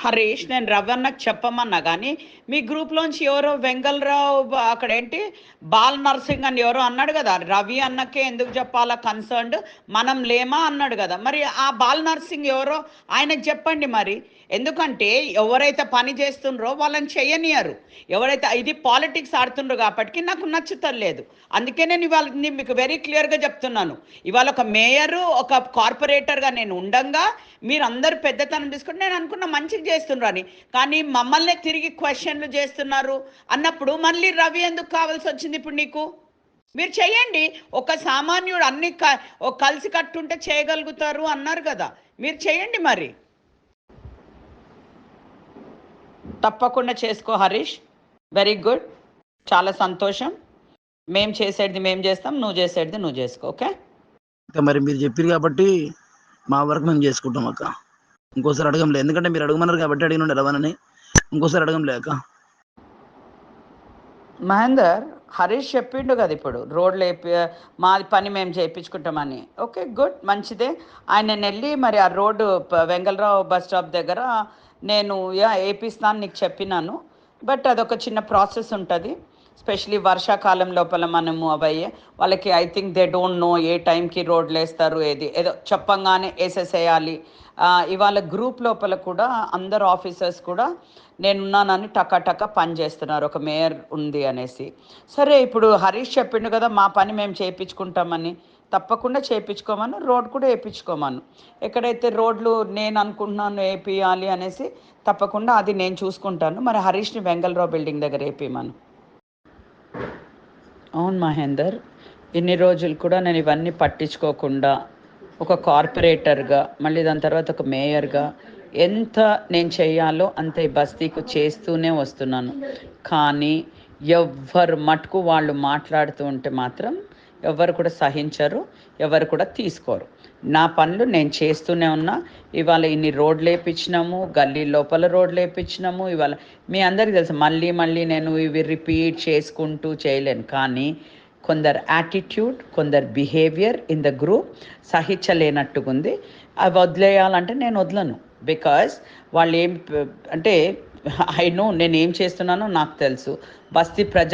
హరీష్, నేను రవన్నకు చెప్పమన్నా కానీ మీ గ్రూప్లోంచి ఎవరో వెంగళరావు అక్కడేంటి బాల్ నర్సింగ్ అని ఎవరో అన్నాడు కదా, రవి అన్నకే ఎందుకు చెప్పాలా కన్సర్న్డ్, మనం లేమా అన్నాడు కదా. మరి ఆ బాల్ నర్సింగ్ ఎవరో ఆయనకు చెప్పండి మరి. ఎందుకంటే ఎవరైతే పని చేస్తుండ్రో వాళ్ళని చెయ్యనియరు, ఎవరైతే ఇది పాలిటిక్స్ ఆడుతుండ్రో కాబట్టి నాకు నచ్చుతలేదు. అందుకే నేను ఇవాళ మీకు వెరీ క్లియర్గా చెప్తున్నాను, ఇవాళ ఒక మేయరు ఒక కార్పొరేటర్గా నేను ఉండంగా మీరందరూ పెద్దతనం తీసుకుంటే నేను అనుకున్న మంచిగా చేస్తున్నారు అని, కానీ మమ్మల్ని తిరిగి క్వశ్చన్లు చేస్తున్నారు అన్నప్పుడు మళ్ళీ రవి ఎందుకు కావాల్సి వచ్చింది ఇప్పుడు నీకు? మీరు చేయండి, ఒక సామాన్యుడు అన్ని కలిసి కట్టుంటే చేయగలుగుతారు అన్నారు కదా, మీరు చేయండి మరి. తప్పకుండా చేసుకో హరీష్, వెరీ గుడ్, చాలా సంతోషం. మేము చేసేది మేము చేస్తాం, నువ్వు చేసేది నువ్వు చేసుకో. ఓకే, మరి మీరు చెప్పారు కాబట్టి మా వరకు మేము చేసుకుంటాం అక్క. ఇంకోసారి అడగంలే, ఎందుకంటే మీరు అడగమన్నారు కాబట్టి అడిగిన రవాణని, ఇంకోసారి అడగంలే అక్క. మహేందర్, హరీష్ చెప్పిండు కదా ఇప్పుడు రోడ్లు మా పని మేము చేయించుకుంటామని. ఓకే గుడ్, మంచిదే. ఆయన వెళ్ళి మరి ఆ రోడ్డు వెంగళరావు బస్ స్టాప్ దగ్గర నేను వేపిస్తాను నీకు చెప్పినాను. బట్ అదొక చిన్న ప్రాసెస్ ఉంటుంది, స్పెషలీ వర్షాకాలం లోపల మనము అవయ్యే వాళ్ళకి I think they don't know ఏ టైంకి రోడ్లు వేస్తారు, ఏదో చెప్పంగానే వేసేసేయాలి. ఇవాళ గ్రూప్ లోపల కూడా అందరు ఆఫీసర్స్ కూడా నేనున్నానని టకా పని చేస్తున్నారు, ఒక మేయర్ ఉంది అనేసి. సరే, ఇప్పుడు హరీష్ చెప్పిండు కదా మా పని మేము చేయించుకుంటామని, తప్పకుండా చేయించుకోమను, రోడ్ కూడా వేయించుకోమను. ఎక్కడైతే రోడ్లు నేను అనుకుంటున్నాను వేపియాలి అనేసి తప్పకుండా అది నేను చూసుకుంటాను. మరి హరీష్ని వెంగళరావు బిల్డింగ్ దగ్గర వేపిమను. అవును మహేందర్, ఇన్ని రోజులు కూడా నేను ఇవన్నీ పట్టించుకోకుండా ఒక కార్పొరేటర్గా, మళ్ళీ దాని తర్వాత ఒక మేయర్గా ఎంత నేను చేయాలో అంత ఈ బస్తీకు చేస్తూనే వస్తున్నాను. కానీ ఎవ్వరు మటుకు వాళ్ళు మాట్లాడుతూ ఉంటే మాత్రం ఎవరు కూడా సహించరు, ఎవరు కూడా తీసుకోరు. నా పనులు నేను చేస్తూనే ఉన్నా. ఇవాళ ఇన్ని రోడ్లు వేయించినాము, గల్లీ లోపల రోడ్లు వేయించినాము. ఇవాళ మీ అందరికీ తెలుసు, మళ్ళీ నేను ఇవి రిపీట్ చేసుకుంటూ చేయలేను. కానీ కొందరు యాటిట్యూడ్, కొందరు బిహేవియర్ ఇన్ ద గ్రూప్ సహించలేనట్టుగుంది. అవి వదిలేయాలంటే నేను వదలను. బికాజ్ వాళ్ళు అంటే ఐ నో నేను ఏం చేస్తున్నానో నాకు తెలుసు. బస్తీ